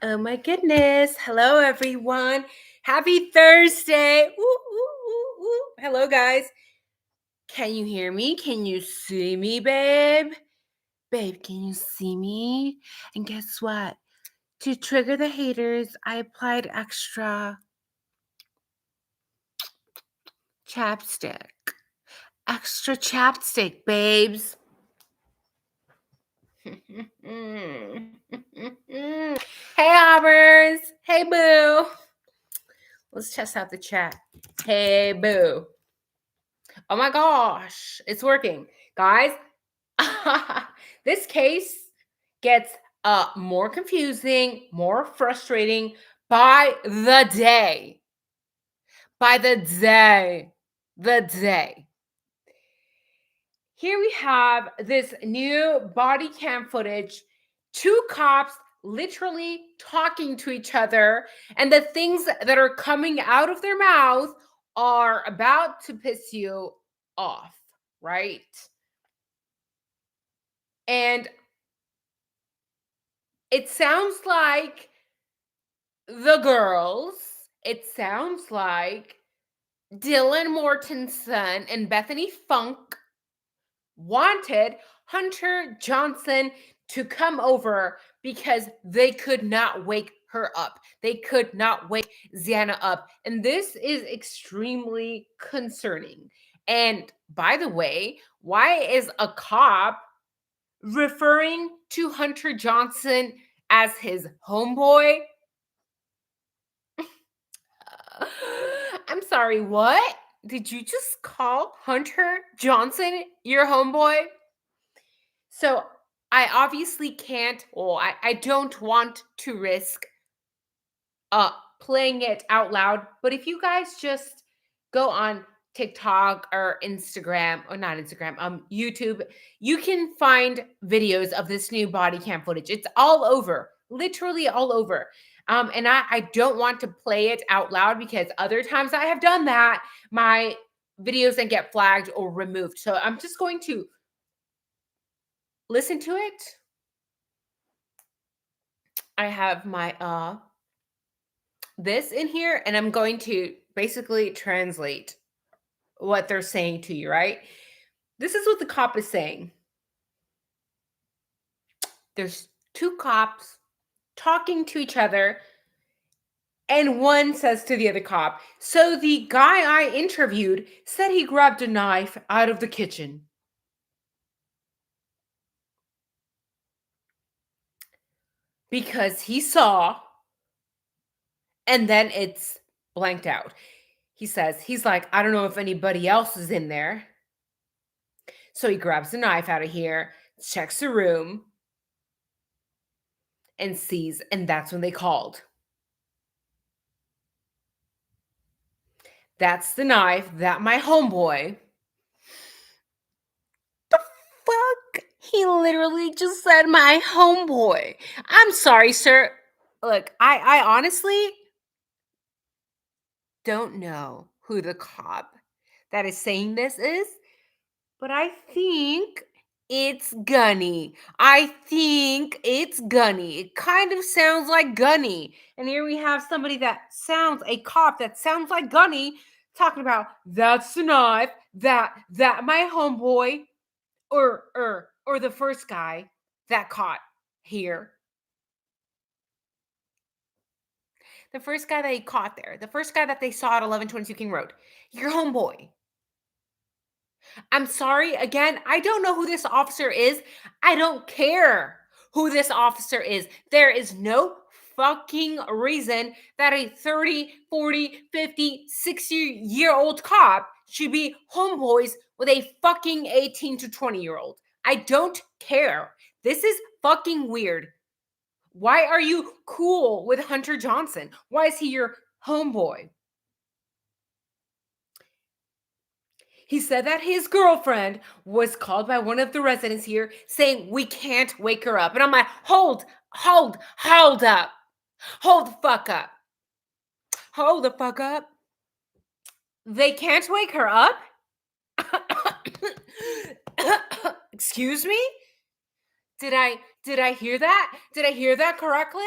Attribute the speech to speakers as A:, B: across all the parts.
A: Oh my goodness. Hello, everyone. Happy Thursday. Woo, woo, woo, woo. Hello, guys. Can you hear me? Can you see me, babe? Babe, can you see me? And guess what? To trigger the haters, I applied extra chapstick. Extra chapstick, babes. Hey, Aubers. Hey, boo. Let's test out the chat. Hey, boo. Oh my gosh, it's working. Guys, this case gets more confusing, more frustrating by the day. By the day. The day. Here we have this new body cam footage. Two cops literally talking to each other, and the things that are coming out of their mouth are about to piss you off, right? And it sounds like the girls, it sounds like Dylan Mortensen and Bethany Funk wanted Hunter Johnson to come over because they could not wake her up. They could not wake Xana up. And this is extremely concerning. And by the way, why is a cop referring to Hunter Johnson as his homeboy? I'm sorry, what? Did you just call Hunter Johnson your homeboy? So I obviously can't, or I don't want to risk playing it out loud. But if you guys just go on TikTok or Instagram, or not Instagram, YouTube, you can find videos of this new body cam footage. It's all over, literally all over. And I don't want to play it out loud because other times I have done that, my videos then get flagged or removed. So I'm just going to listen to it. I have my this in here, and I'm going to basically translate what they're saying to you, right? This is what the cop is saying. There's two cops talking to each other, and one says to the other cop, "So the guy I interviewed said he grabbed a knife out of the kitchen." Because he saw, and then it's blanked out. He says, he's like, "I don't know if anybody else is in there." So he grabs the knife out of here, checks the room, and sees, and that's when they called. That's the knife that my homeboy. The fuck? He literally just said my homeboy. I'm sorry, sir. Look, I honestly don't know who the cop that is saying this is, but I think it's Gunny. I think it's Gunny. It kind of sounds like Gunny. And here we have somebody that sounds, a cop that sounds like Gunny, talking about that's the knife that my homeboy or the first guy that caught here. The first guy that he caught there. The first guy that they saw at 1122 King Road. Your homeboy. I'm sorry, again, I don't know who this officer is. I don't care who this officer is. There is no fucking reason that a 30, 40, 50, 60-year-old cop should be homeboys with a fucking 18 to 20-year-old. I don't care. This is fucking weird. Why are you cool with Hunter Johnson? Why is he your homeboy? He said that his girlfriend was called by one of the residents here saying, "We can't wake her up." And I'm like, hold up. Hold the fuck up. Hold the fuck up. They can't wake her up? Excuse me? Did I hear that? Did I hear that correctly?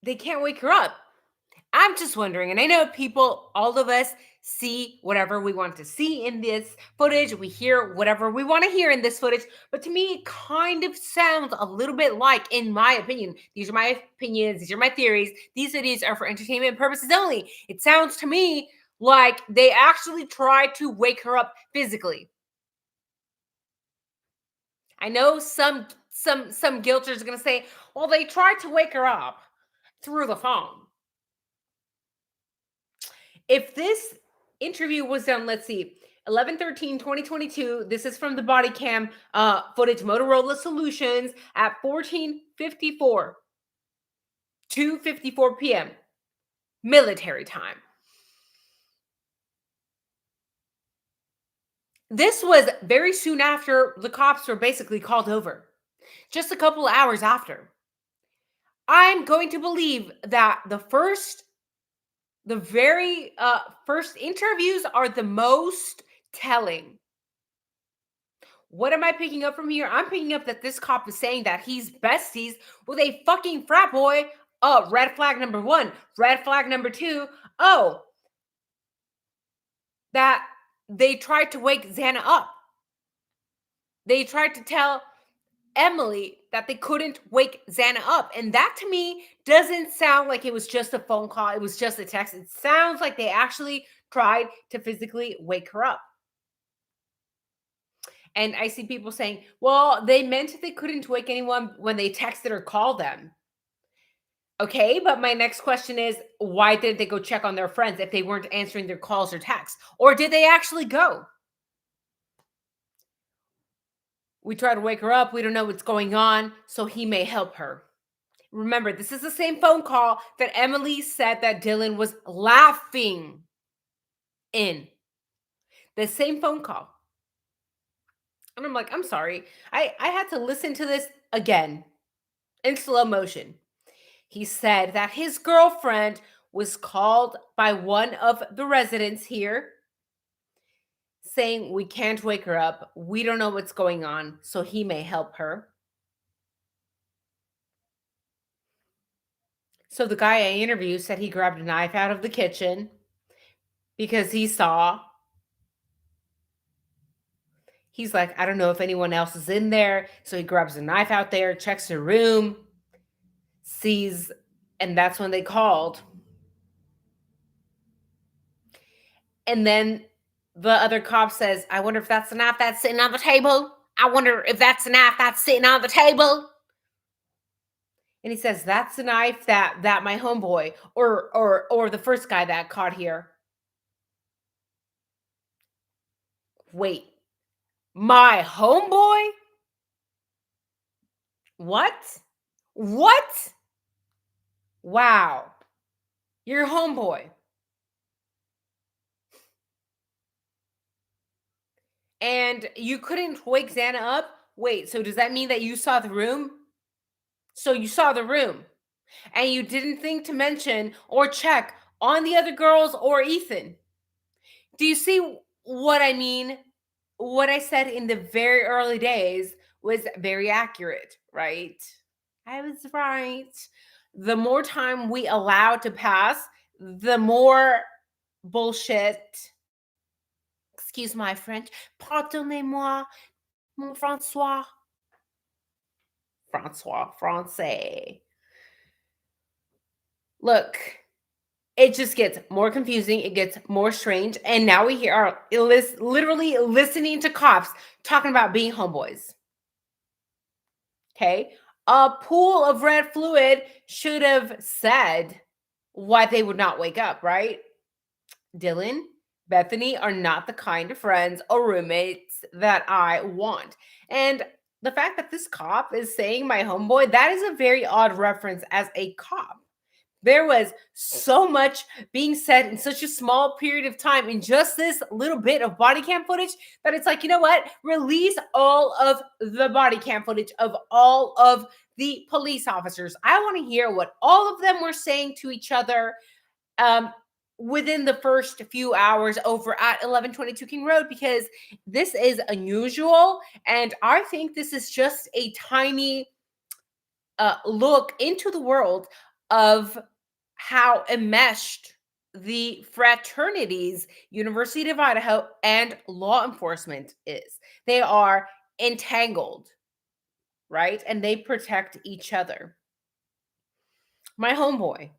A: They can't wake her up. I'm just wondering, and I know people, all of us, see whatever we want to see in this footage. We hear whatever we want to hear in this footage. But to me, it kind of sounds a little bit like, in my opinion, these are my opinions, these are my theories. These videos are for entertainment purposes only. It sounds to me like they actually tried to wake her up physically. I know some guilters are gonna say, well, they tried to wake her up through the phone. If this interview was done, let's see, 11/13/2022. This is from the body cam footage, Motorola Solutions, at 14:54, 2:54 p.m. military time. This was very soon after the cops were basically called over, just a couple of hours after. I'm going to believe that the very first interviews are the most telling. What am I picking up from here? I'm picking up that this cop is saying that he's besties with a fucking frat boy. Oh, red flag number one. Red flag number two. Oh, that they tried to wake Xana up. They tried to tell Emily that they couldn't wake Xana up. And that to me doesn't sound like it was just a phone call. It was just a text. It sounds like they actually tried to physically wake her up. And I see people saying, well, they meant they couldn't wake anyone when they texted or called them. Okay, but my next question is, why didn't they go check on their friends if they weren't answering their calls or texts? Or did they actually go? We try to wake her up. We don't know what's going on, so he may help her. Remember, this is the same phone call that Emily said that Dylan was laughing in. The same phone call. And I'm like, I'm sorry. I had to listen to this again in slow motion. He said that his girlfriend was called by one of the residents here saying, we can't wake her up. We don't know what's going on, so he may help her. So the guy I interviewed said he grabbed a knife out of the kitchen because he saw. He's like, I don't know if anyone else is in there. So he grabs a knife out there, checks the room, sees, and that's when they called. And then the other cop says, I wonder if that's the knife that's sitting on the table. I wonder if that's the knife that's sitting on the table. And he says, that's the knife that my homeboy or the first guy that caught here. Wait, my homeboy? What? What? Wow. Your homeboy. And you couldn't wake Xana up? Wait, so does that mean that you saw the room? So you saw the room and you didn't think to mention or check on the other girls or Ethan. Do you see what I mean? What I said in the very early days was very accurate, right? I was right. The more time we allow to pass, the more bullshit. Excuse my French. Pardonnez-moi, mon François. François, Francais. Look, it just gets more confusing. It gets more strange. And now we hear are literally listening to cops talking about being homeboys. Okay. A pool of red fluid should have said why they would not wake up, right? Dylan, Bethany are not the kind of friends or roommates that I want. And the fact that this cop is saying my homeboy, that is a very odd reference as a cop. There was so much being said in such a small period of time in just this little bit of body cam footage that it's like, you know what? Release all of the body cam footage of all of the police officers. I want to hear what all of them were saying to each other um, within the first few hours over at 1122 King Road, because this is unusual. And I think this is just a tiny look into the world of how enmeshed the fraternities, University of Idaho, and law enforcement is. They are entangled, right? And they protect each other. My homeboy,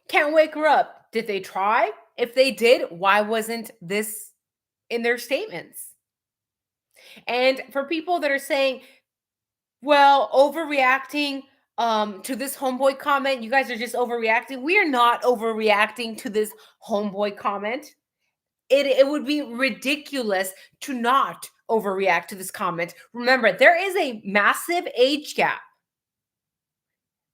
A: can't wake her up. Did they try? If they did, why wasn't this in their statements? And for people that are saying, well, overreacting to this homeboy comment, you guys are just overreacting. We are not overreacting to this homeboy comment. It would be ridiculous to not overreact to this comment. Remember, there is a massive age gap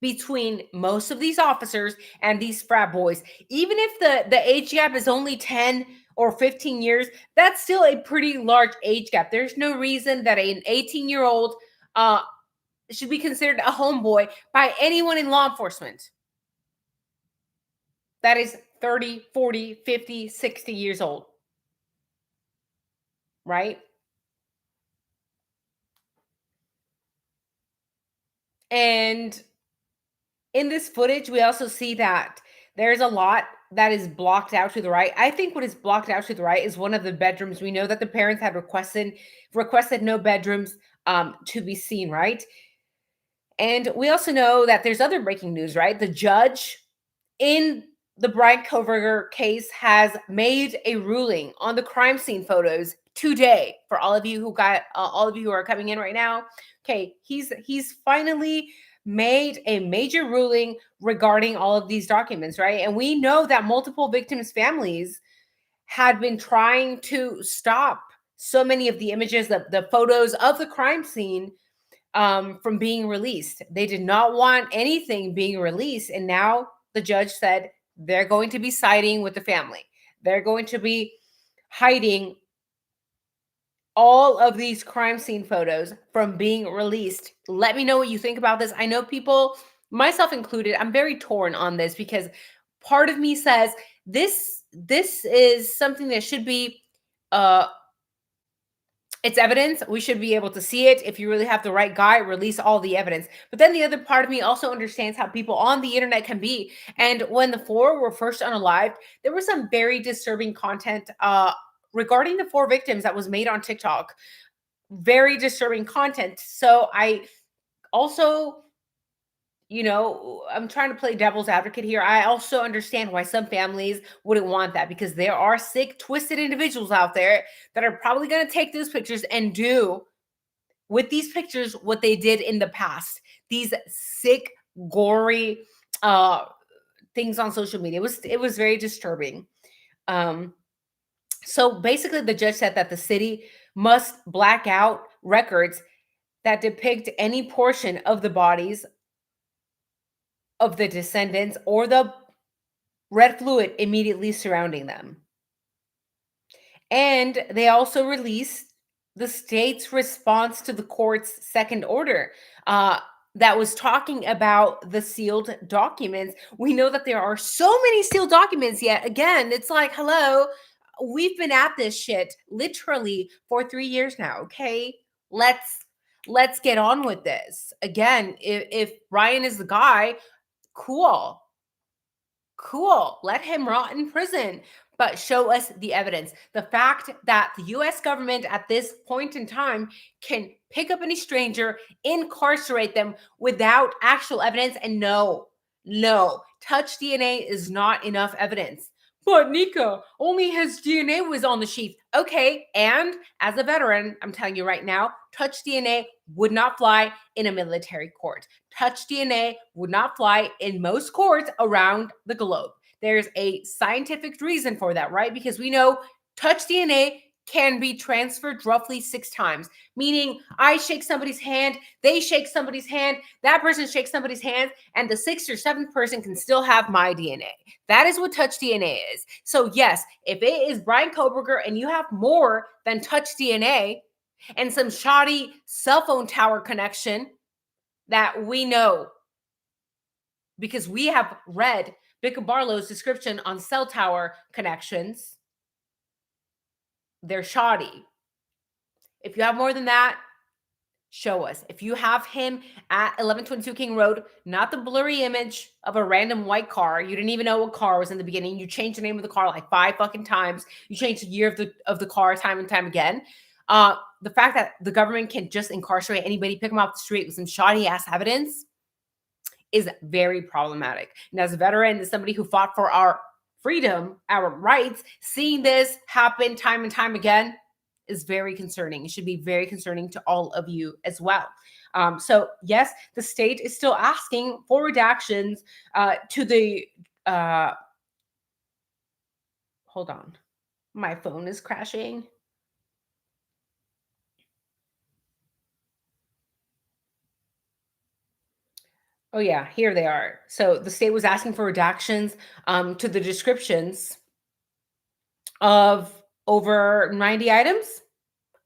A: between most of these officers and these frat boys. Even if the age gap is only 10 or 15 years, that's still a pretty large age gap. There's no reason that an 18-year-old should be considered a homeboy by anyone in law enforcement that is 30, 40, 50, 60 years old, right? And in this footage, we also see that there's a lot that is blocked out to the right. I think what is blocked out to the right is one of the bedrooms. We know that the parents had requested no bedrooms to be seen, right? And we also know that there's other breaking news, right? The judge in the Brian Koberger case has made a ruling on the crime scene photos today. For all of you who are coming in right now, okay, he's finally made a major ruling regarding all of these documents, right? And we know that multiple victims' families had been trying to stop so many of the images, the photos of the crime scene from being released. They did not want anything being released. And now the judge said they're going to be siding with the family. They're going to be hiding all of these crime scene photos from being released. Let me know what you think about this. I know people, myself included, I'm very torn on this because part of me says this is something that should be uh it's evidence. We should be able to see it. If you really have the right guy, release all the evidence. But then the other part of me also understands how people on the internet can be. And when the four were first unalived, there was some very disturbing content regarding the four victims that was made on TikTok. Very disturbing content. So I also, I'm trying to play devil's advocate here. I also understand why some families wouldn't want that because there are sick, twisted individuals out there that are probably going to take those pictures and do with these pictures what they did in the past. These sick, gory things on social media. It was very disturbing. Um, so basically, the judge said that the city must black out records that depict any portion of the bodies of the descendants or the red fluid immediately surrounding them. And they also released the state's response to the court's second order that was talking about the sealed documents. We know that there are so many sealed documents yet. Again, it's like, hello, we've been at this shit literally for 3 years now, okay? Let's get on with this. Again, if Ryan is the guy, cool. Cool. Let him rot in prison, but show us the evidence. The fact that the US government at this point in time can pick up any stranger, incarcerate them without actual evidence, and no, touch DNA is not enough evidence. But Nika, only his DNA was on the sheath. Okay, and as a veteran, I'm telling you right now, touch DNA would not fly in a military court. Touch DNA would not fly in most courts around the globe. There's a scientific reason for that, right? Because we know touch DNA can be transferred roughly 6 times, meaning I shake somebody's hand, they shake somebody's hand, that person shakes somebody's hand, and the 6th or 7th person can still have my DNA. That is what touch DNA is. So yes, if it is Brian Koberger and you have more than touch DNA and some shoddy cell phone tower connection that we know because we have read Bickham Barlow's description on cell tower connections, they're shoddy. If you have more than that, Show us. If you have him at 1122 King Road, not the blurry image of a random white car. You didn't even know what car was in the beginning. You changed the name of the car like 5 fucking times. You changed the year of the car time and time again. The fact that the government can just incarcerate anybody, pick them off the street with some shoddy ass evidence is very problematic. And as a veteran, as somebody who fought for our freedom, our rights, seeing this happen time and time again is very concerning. It should be very concerning to all of you as well. So yes, the state is still asking for redactions to the. Hold on, my phone is crashing. Oh yeah, here they are. So the state was asking for redactions to the descriptions of over 90 items.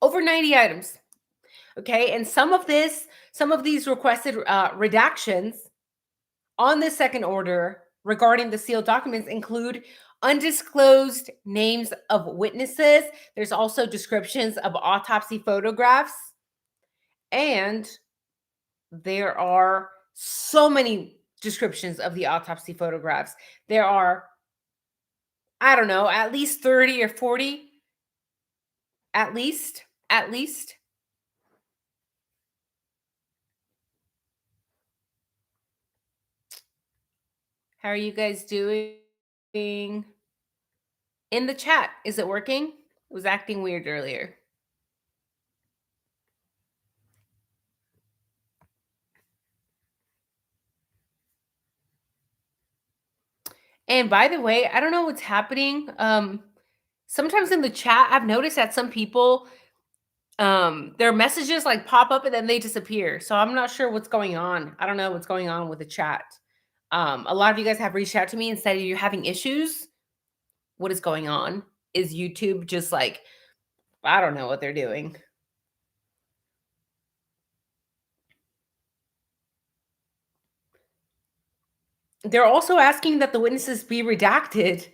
A: Over 90 items. Okay. And some of these requested redactions on this second order regarding the sealed documents include undisclosed names of witnesses. There's also descriptions of autopsy photographs. And there are so many descriptions of the autopsy photographs. There are, I don't know, at least 30 or 40. At least. At least. How are you guys doing in the chat? Is it working? It was acting weird earlier. And by the way, I don't know what's happening. Sometimes in the chat, I've noticed that some people, their messages like pop up and then they disappear. So I'm not sure what's going on. I don't know what's going on with the chat. A lot of you guys have reached out to me and said you're having issues. What is going on? Is YouTube just like, I don't know what they're doing. They're also asking that the witnesses be redacted.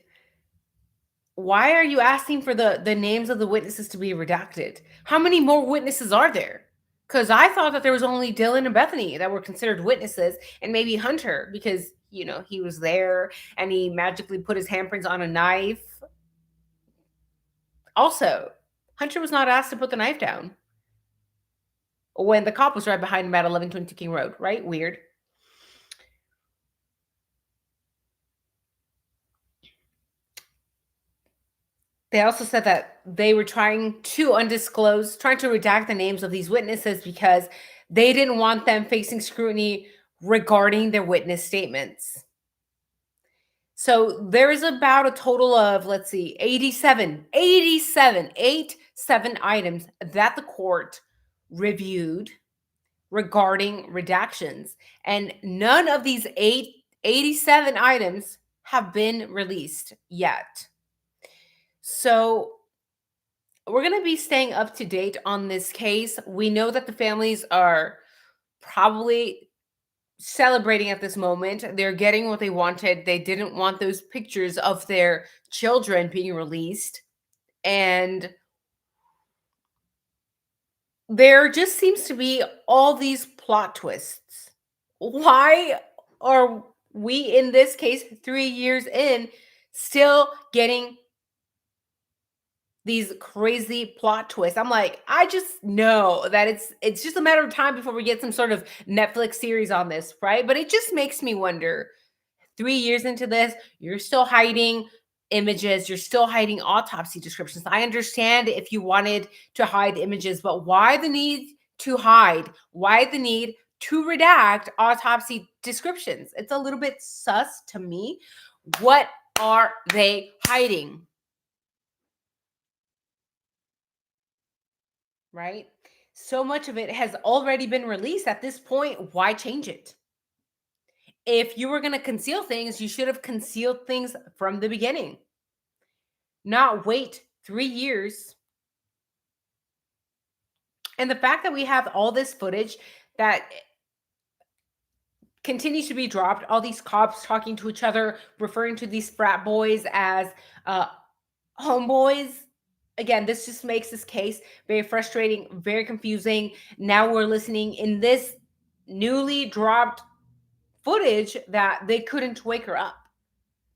A: Why are you asking for the names of the witnesses to be redacted? How many more witnesses are there? Because I thought that there was only Dylan and Bethany that were considered witnesses, and maybe Hunter because he was there and he magically put his handprints on a knife. Also, Hunter was not asked to put the knife down when the cop was right behind him at 1122 King Road. Right? Weird. They also said that they were trying to redact the names of these witnesses because they didn't want them facing scrutiny regarding their witness statements. So there is about a total of, let's see, 87 items that the court reviewed regarding redactions. And none of these 87 items have been released yet. So we're going to be staying up to date on this case. We know that the families are probably celebrating at this moment. They're getting what they wanted. They didn't want those pictures of their children being released. And there just seems to be all these plot twists. Why are we in this case 3 years in still getting these crazy plot twists? I'm like, I just know that it's just a matter of time before we get some sort of Netflix series on this, right? But it just makes me wonder, 3 years into this, you're still hiding images, you're still hiding autopsy descriptions. I understand if you wanted to hide images, but why the need to hide? Why the need to redact autopsy descriptions? It's a little bit sus to me. What are they hiding? Right? So much of it has already been released at this point. Why change it? If you were going to conceal things, you should have concealed things from the beginning, not wait 3 years. And the fact that we have all this footage that continues to be dropped, all these cops talking to each other, referring to these frat boys as homeboys, Again, this just makes this case very frustrating, very confusing. Now we're listening in this newly dropped footage that they couldn't wake her up.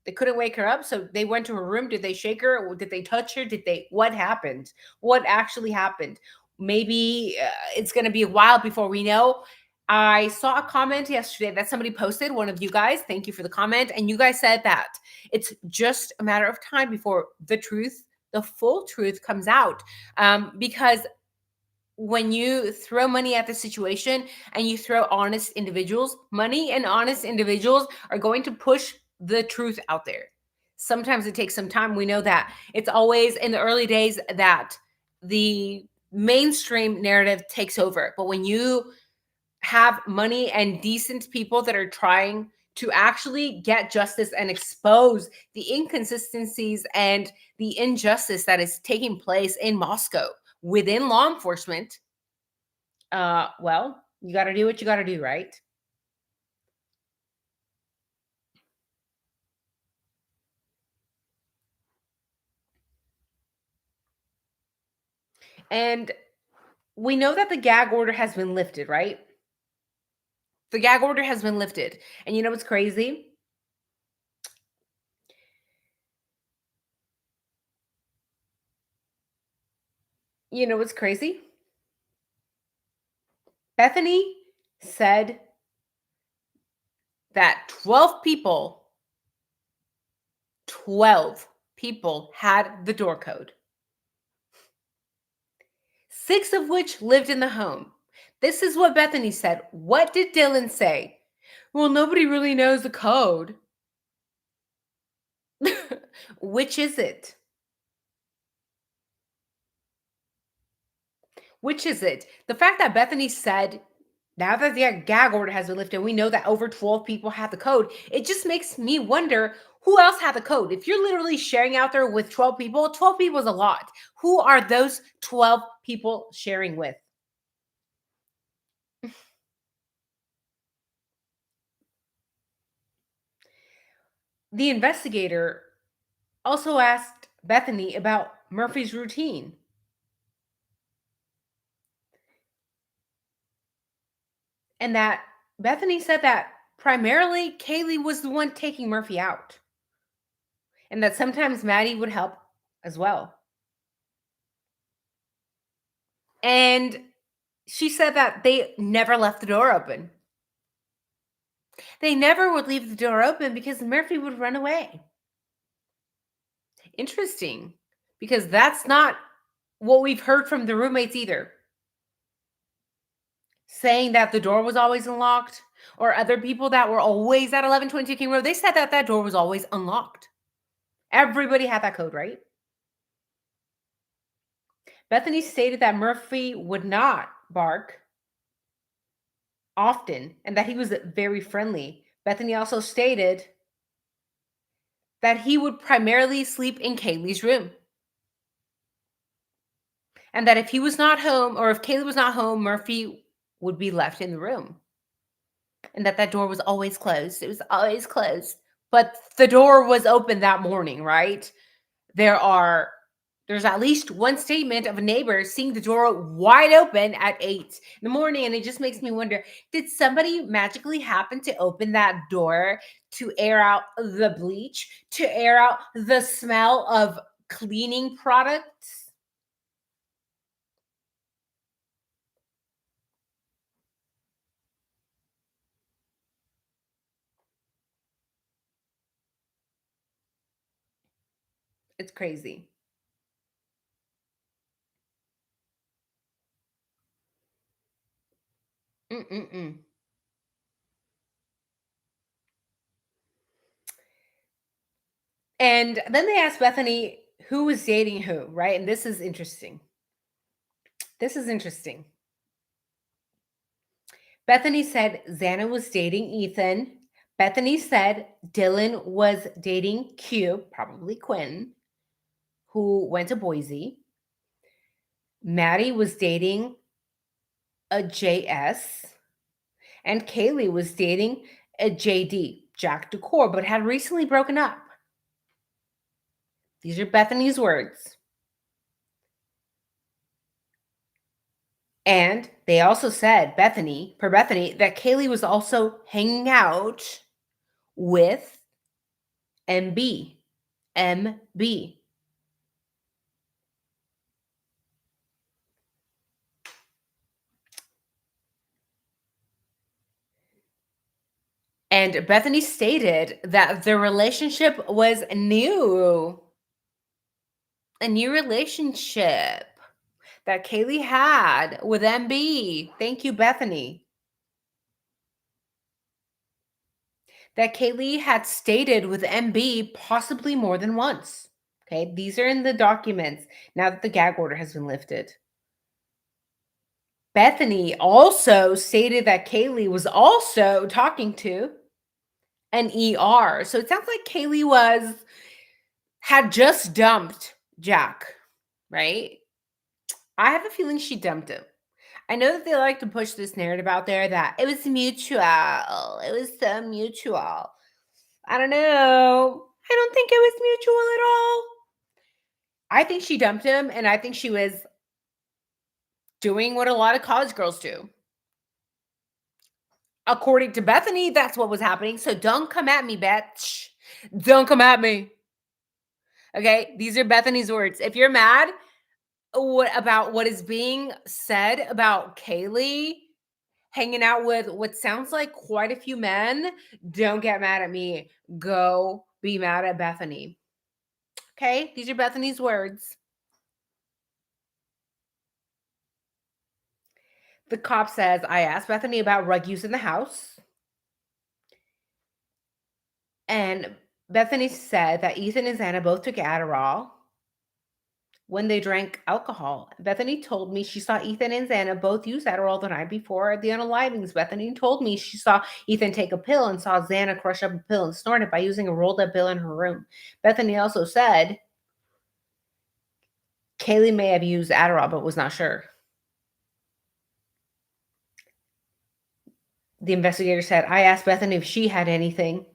A: They couldn't wake her up, so they went to her room. Did they shake her? Did they touch her? Did they? What happened? What actually happened? Maybe it's going to be a while before we know. I saw a comment yesterday that somebody posted, one of you guys. Thank you for the comment. And you guys said that it's just a matter of time before the truth, the full truth comes out. Because when you throw money at the situation and you throw honest individuals, money and honest individuals are going to push the truth out there. Sometimes it takes some time. We know that it's always in the early days that the mainstream narrative takes over. But when you have money and decent people that are trying to actually get justice and expose the inconsistencies and the injustice that is taking place in Moscow within law enforcement, well, you got to do what you got to do, right? And we know that the gag order has been lifted, right? The gag order has been lifted. And you know what's crazy? You know what's crazy? Bethany said that 12 people had the door code, 6 of which lived in the home. This is what Bethany said. What did Dylan say? Well, nobody really knows the code. Which is it? Which is it? The fact that Bethany said, now that the gag order has been lifted, we know that over 12 people have the code. It just makes me wonder who else had the code. If you're literally sharing out there with 12 people is a lot. Who are those 12 people sharing with? The investigator also asked Bethany about Murphy's routine, and that Bethany said that primarily Kaylee was the one taking Murphy out, and that sometimes Maddie would help as well. And she said that they never left the door open. They never would leave the door open because Murphy would run away. Interesting, because that's not what we've heard from the roommates either. Saying that the door was always unlocked, or other people that were always at 1122 King Road, they said that that door was always unlocked. Everybody had that code, right? Bethany stated that Murphy would not bark often and that he was very friendly. Bethany also stated that he would primarily sleep in Kaylee's room. And that if he was not home, or if Kaylee was not home, Murphy would be left in the room. And that that door was always closed. It was always closed. But the door was open that morning, right? There are there's at least one statement of a neighbor seeing the door wide open at 8 in the morning. And it just makes me wonder, did somebody magically happen to open that door to air out the bleach, to air out the smell of cleaning products? It's crazy. Mm-mm-mm. And then they asked Bethany who was dating who, right? And this is interesting. This is interesting. Bethany said Xana was dating Ethan. Bethany said Dylan was dating Q, probably Quinn, who went to Boise. Maddie was dating a JS. And Kaylee was dating a JD, Jack Decor, but had recently broken up. These are Bethany's words. And they also said, per Bethany, that Kaylee was also hanging out with MB. MB. And Bethany stated that the relationship was new. A new relationship that Kaylee had with MB. Thank you, Bethany. That Kaylee had stated with MB possibly more than once. Okay, these are in the documents now that the gag order has been lifted. Bethany also stated that Kaylee was also talking to an ER. So it sounds like Kaylee had just dumped Jack, right? I have a feeling she dumped him. I know that they like to push this narrative out there that it was mutual. It was so mutual. I don't know. I don't think it was mutual at all. I think she dumped him, and I think she was doing what a lot of college girls do. According to Bethany, that's what was happening. So don't come at me, bitch. Don't come at me. Okay, these are Bethany's words. If you're mad about what is being said about Kaylee hanging out with what sounds like quite a few men, don't get mad at me. Go be mad at Bethany. Okay, these are Bethany's words. The cop says, I asked Bethany about rug use in the house. And Bethany said that Ethan and Xana both took Adderall when they drank alcohol. Bethany told me she saw Ethan and Xana both use Adderall the night before the unalivings. Bethany told me she saw Ethan take a pill and saw Xana crush up a pill and snort it by using a rolled up pill in her room. Bethany also said Kaylee may have used Adderall but was not sure. The investigator said, I asked Bethany if she had anything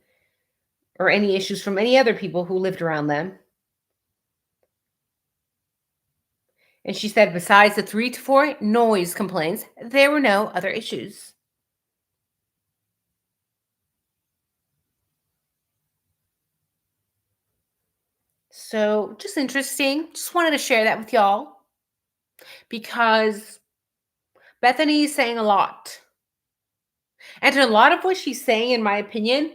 A: or any issues from any other people who lived around them. And she said, besides the 3 to 4 noise complaints, there were no other issues. So just interesting. Just wanted to share that with y'all because Bethany is saying a lot. And a lot of what she's saying, in my opinion,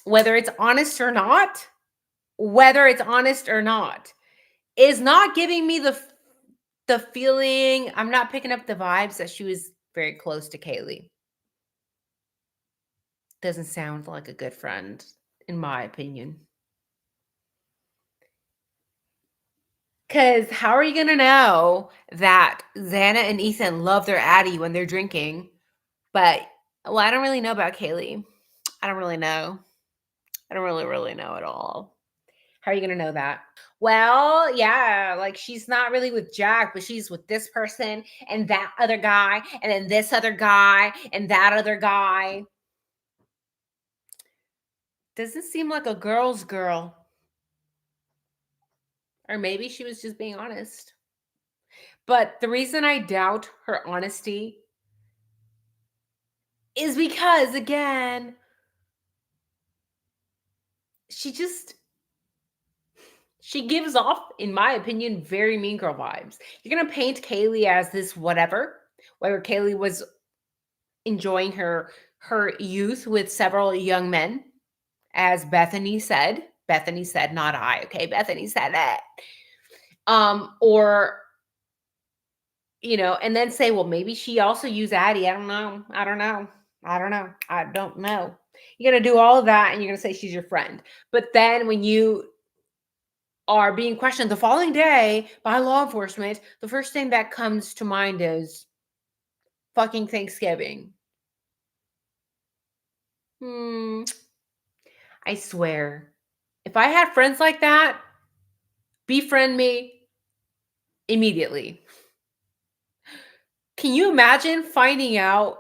A: whether it's honest or not, is not giving me the feeling, I'm not picking up the vibes that she was very close to Kaylee. Doesn't sound like a good friend, in my opinion. Because how are you going to know that Xana and Ethan love their Addie when they're drinking? But, well, I don't really know about Kaylee. I don't really know. I don't really know at all. How are you going to know that? Well, yeah, like she's not really with Jack, but she's with this person and that other guy, and then this other guy and that other guy. Doesn't seem like a girl's girl. Or maybe she was just being honest. But the reason I doubt her honesty is because, again, she gives off, in my opinion, very mean girl vibes. You're going to paint Kaylee as this whatever, whether Kaylee was enjoying her youth with several young men, as Bethany said. Bethany said, not I, okay? Bethany said that. Or, and then say, well, maybe she also used Addie. I don't know. You're going to do all of that and you're going to say she's your friend. But then when you are being questioned the following day by law enforcement, the first thing that comes to mind is fucking Thanksgiving. I swear, if I had friends like that, befriend me immediately. Can you imagine finding out?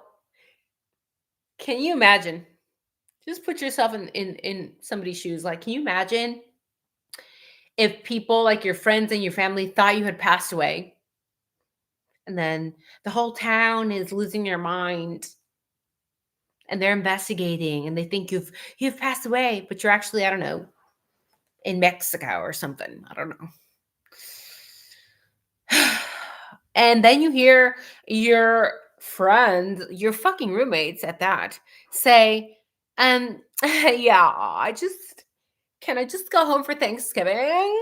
A: Can you imagine? Just put yourself in somebody's shoes. Like, can you imagine if people like your friends and your family thought you had passed away And then the whole town is losing their mind and they're investigating and they think you've passed away, but you're actually, I don't know, in Mexico or something. I don't know. And then you hear your friend, your fucking roommates at that, say, yeah, can I just go home for Thanksgiving?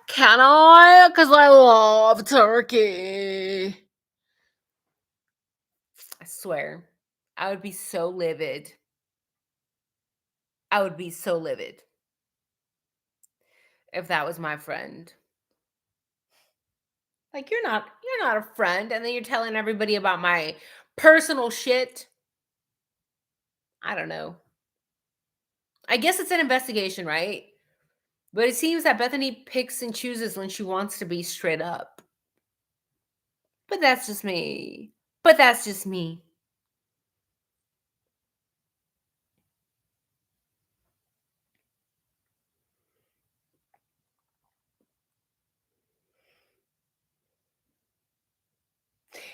A: Can I? Because I love turkey. I swear, I would be so livid. I would be so livid if that was my friend. Like you're not a friend, and then you're telling everybody about my personal shit. I don't know. I guess it's an investigation, right? But it seems that Bethany picks and chooses when she wants to be straight up. But that's just me. But that's just me.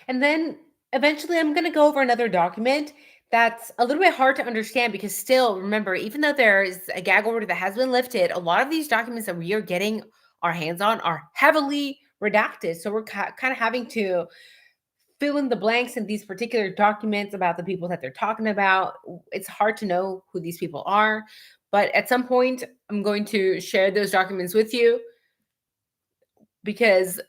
A: And then eventually I'm going to go over another document that's a little bit hard to understand because still, remember, even though there is a gag order that has been lifted, a lot of these documents that we are getting our hands on are heavily redacted. So we're kind of having to fill in the blanks in these particular documents about the people that they're talking about. It's hard to know who these people are. But at some point, I'm going to share those documents with you because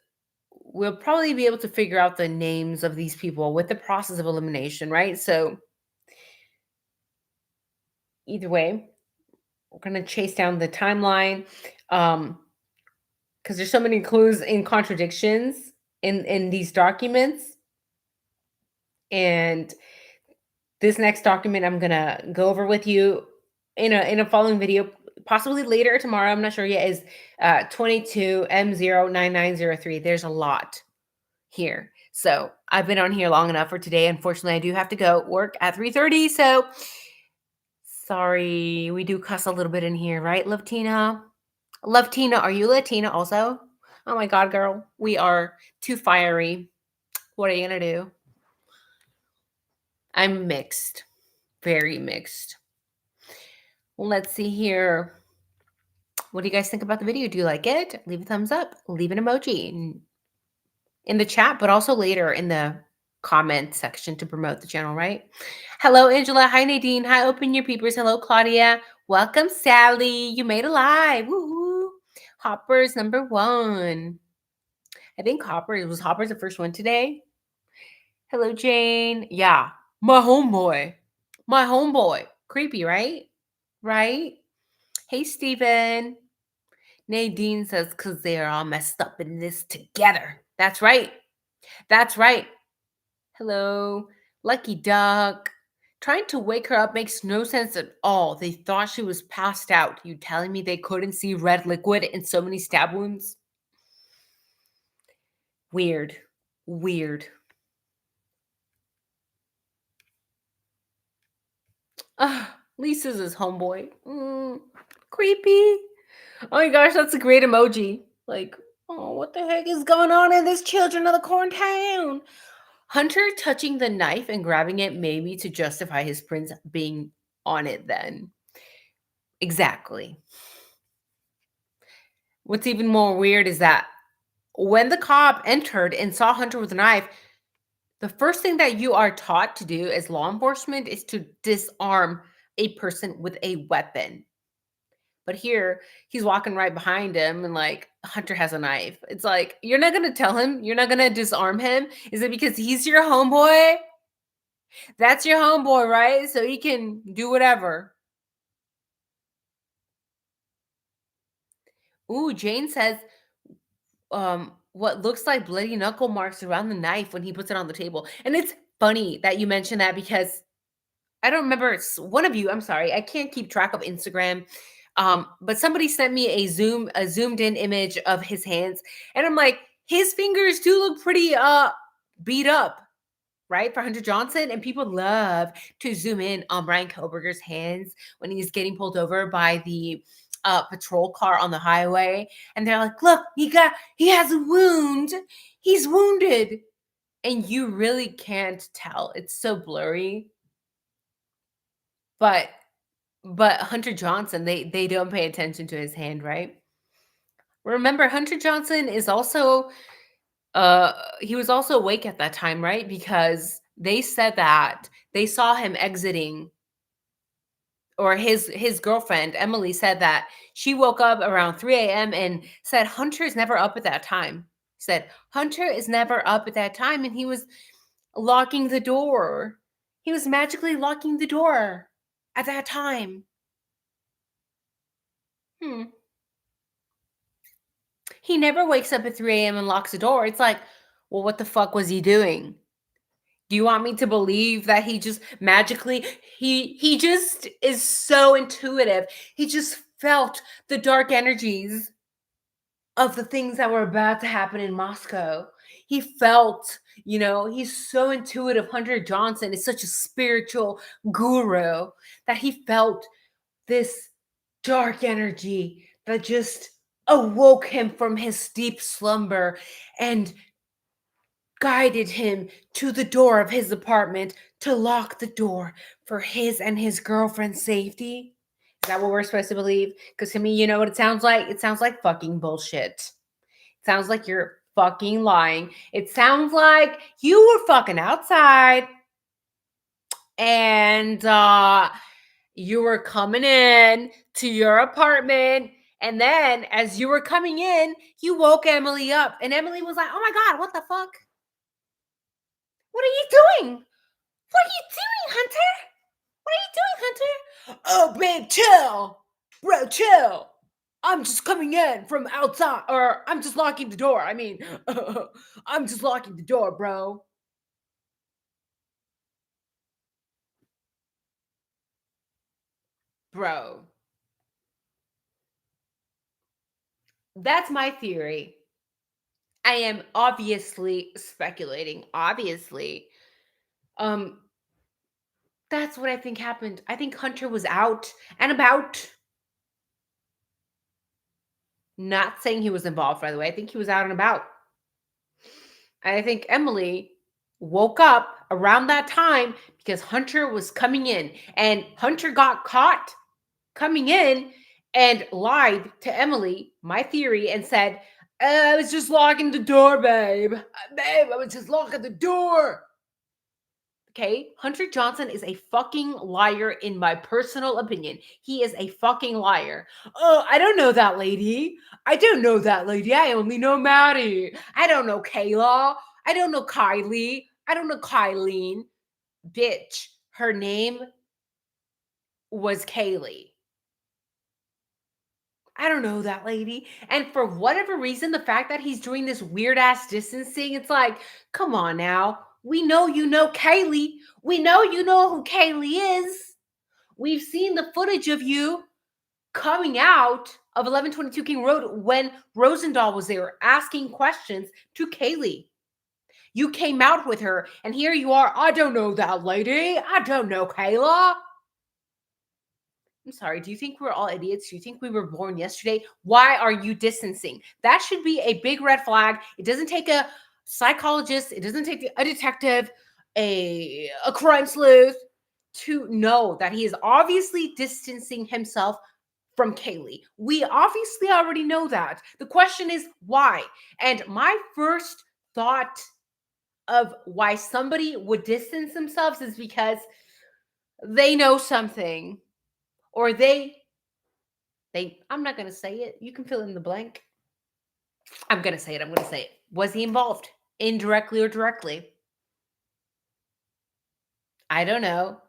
A: we'll probably be able to figure out the names of these people with the process of elimination, right? So either way, we're going to chase down the timeline because there's so many clues and contradictions in these documents. And this next document I'm going to go over with you in a following video, possibly later tomorrow, I'm not sure yet, is 22M09903. There's a lot here. So I've been on here long enough for today. Unfortunately, I do have to go work at 3:30. So sorry, we do cuss a little bit in here, right, Latina? Love Tina. Are you Latina also? Oh my God, girl. We are too fiery. What are you going to do? I'm mixed. Very mixed. Let's see here. What do you guys think about the video? Do you like it? Leave a thumbs up. Leave an emoji in the chat, but also later in the comment section to promote the channel, right? Hello, Angela. Hi, Nadine. Hi, Open Your Peepers. Hello, Claudia. Welcome, Sally. You made it live. Woo! Hopper's number 1. I think Hopper's the first one today. Hello, Jane. Yeah, my homeboy. My homeboy. Creepy, right? Right? Hey, Steven. Nadine says, because they're all messed up in this together. That's right. That's right. Hello, Lucky Duck. Trying to wake her up makes no sense at all. They thought she was passed out. You telling me they couldn't see red liquid in so many stab wounds? Weird. Weird. Lisa's his homeboy. Creepy. Oh my gosh, that's a great emoji. Like, oh, what the heck is going on in this Children of the Corn town? Hunter touching the knife and grabbing it maybe to justify his prince being on it then. Exactly. What's even more weird is that when the cop entered and saw Hunter with a knife, the first thing that you are taught to do as law enforcement is to disarm a person with a weapon. But here, he's walking right behind him and like Hunter has a knife. It's like, you're not going to tell him, you're not going to disarm him. Is it because he's your homeboy? That's your homeboy, right? So he can do whatever. Ooh, Jane says, what looks like bloody knuckle marks around the knife when he puts it on the table. And it's funny that you mentioned that because I don't remember, it's one of you, I'm sorry, I can't keep track of Instagram. But somebody sent me a zoomed in image of his hands, and I'm like, his fingers do look pretty beat up, right? For Hunter Johnson. And people love to zoom in on Brian Koberger's hands when he's getting pulled over by the patrol car on the highway. And they're like, look, he has a wound. He's wounded. and you really can't tell. It's so blurry. But Hunter Johnson, they don't pay attention to his hand, right? Remember, Hunter Johnson is also he was also awake at that time, right? Because they said that they saw him exiting, or his girlfriend Emily said that she woke up around 3 a.m. and said Hunter is never up at that time. Said Hunter is never up at that time, and he was locking the door. He was magically locking the door at that time. Hmm. He never wakes up at 3 a.m. and locks the door. It's like, well, what the fuck was he doing? Do you want me to believe that he just magically he just is so intuitive. He just felt the dark energies of the things that were about to happen in Moscow. He felt, he's so intuitive. Hunter Johnson is such a spiritual guru that he felt this dark energy that just awoke him from his deep slumber and guided him to the door of his apartment to lock the door for his and his girlfriend's safety. Is that what we're supposed to believe? Because to me, you know what it sounds like? It sounds like fucking bullshit. It sounds like you're fucking lying. It sounds like you were fucking outside and you were coming in to your apartment. And then as you were coming in, you woke Emily up. And Emily was like, oh my God, what the fuck? What are you doing? What are you doing, Hunter? What are you doing, Hunter? Oh, babe, chill. Bro, chill. I'm just coming in from outside, or I'm just locking the door. I mean, I'm just locking the door, bro. Bro, that's my theory. I am obviously speculating. Obviously. Um, that's what I think happened. I think Hunter was out and about. Not saying he was involved, by the way. I think he was out and about. I think Emily woke up around that time because Hunter was coming in, and Hunter got caught coming in and lied to Emily, my theory, and said, I was just locking the door, babe. Babe, I was just locking the door. Okay, Hunter Johnson is a fucking liar, in my personal opinion. He is a fucking liar. Oh, I don't know that lady. I don't know that lady. I only know Maddie. I don't know Kayla. I don't know Kylie. I don't know Kylene. Bitch, her name was Kaylee. I don't know that lady. And for whatever reason, the fact that he's doing this weird ass distancing, it's like, come on now. We know you know Kaylee. We know you know who Kaylee is. We've seen the footage of you coming out of 1122 King Road when Rosendahl was there asking questions to Kaylee. You came out with her, and here you are. I don't know that lady. I don't know Kayla. I'm sorry. Do you think we're all idiots? Do you think we were born yesterday? Why are you distancing? That should be a big red flag. It doesn't take a psychologist. It doesn't take a detective, a crime sleuth to know that he is obviously distancing himself from Kaylee. We obviously already know that. The question is why? And my first thought of why somebody would distance themselves is because they know something, or I'm not going to say it. You can fill in the blank. I'm going to say it. I'm going to say it. Was he involved indirectly or directly? I don't know.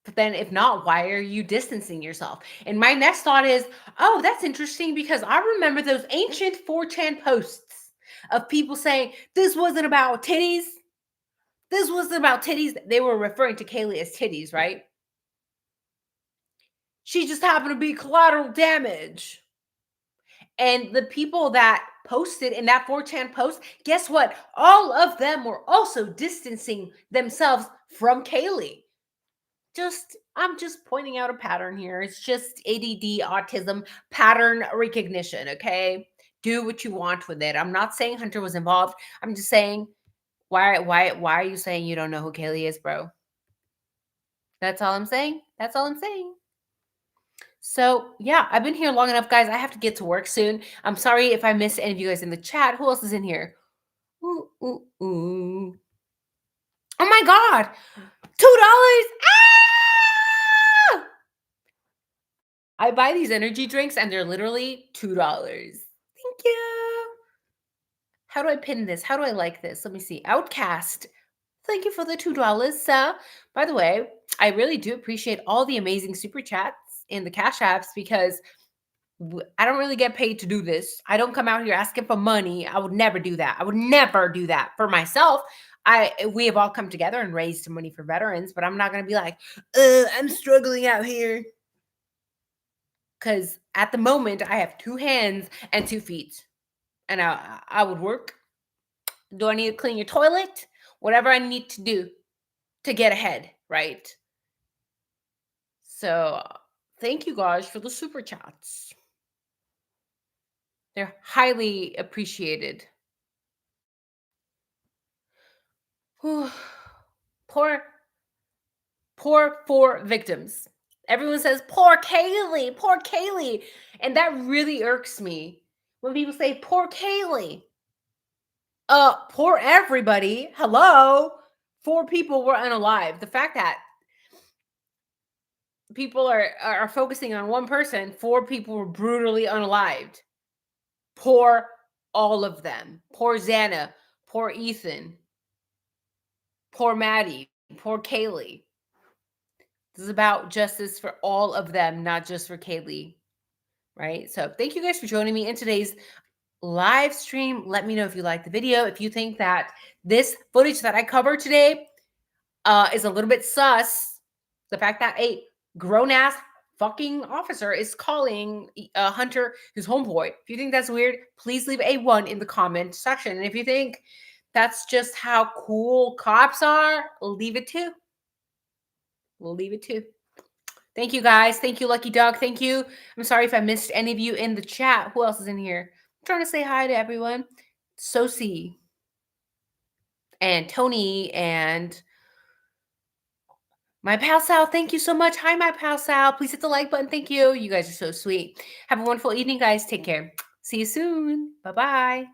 A: But then if not, why are you distancing yourself? And my next thought is, oh, that's interesting, because I remember those ancient 4chan posts of people saying this wasn't about titties. This wasn't about titties. They were referring to Kaylee as titties, right? She just happened to be collateral damage. And the people that posted in that 4chan post, guess what? All of them were also distancing themselves from Kaylee. I'm just pointing out a pattern here. It's just ADD, autism, pattern recognition, okay? Do what you want with it. I'm not saying Hunter was involved. I'm just saying Why are you saying you don't know who Kaylee is, bro? That's all I'm saying. That's all I'm saying. So, yeah, I've been here long enough, guys. I have to get to work soon. I'm sorry if I missed any of you guys in the chat. Who else is in here? Ooh, ooh, ooh. Oh my God. $2. Ah! I buy these energy drinks and they're literally $2. Thank you. How do I pin this? How do I like this? Let me see. Outcast. Thank you for the $2. By the way, I really do appreciate all the amazing super chats in the Cash Apps because I don't really get paid to do this. I don't come out here asking for money. I would never do that. I would never do that for myself. We have all come together and raised some money for veterans, but I'm not going to be like, I'm struggling out here. Because at the moment, I have 2 hands and 2 feet. And I would work. Do I need to clean your toilet? Whatever I need to do to get ahead, right? So thank you guys for the super chats. They're highly appreciated. Whew. Poor 4 victims. Everyone says, poor Kaylee. And that really irks me when people say, poor Kaylee. Poor everybody. Hello. 4 people were unalive. The fact that people are focusing on one person, 4 people were brutally unalived. Poor all of them. Poor Xana. Poor Ethan. Poor Maddie. Poor Kaylee. This is about justice for all of them, not just for Kaylee. Right? So thank you guys for joining me in today's live stream. Let me know if you like the video. If you think that this footage that I covered today is a little bit sus, the fact that a grown-ass fucking officer is calling Hunter his homeboy. If you think that's weird, please leave a 1 in the comment section. And if you think that's just how cool cops are, leave it too. We'll leave it too. Thank you, guys. Thank you, Lucky Dog. Thank you. I'm sorry if I missed any of you in the chat. Who else is in here? I'm trying to say hi to everyone. Sosi and Tony and my pal Sal. Thank you so much. Hi, my pal Sal. Please hit the like button. Thank you. You guys are so sweet. Have a wonderful evening, guys. Take care. See you soon. Bye-bye.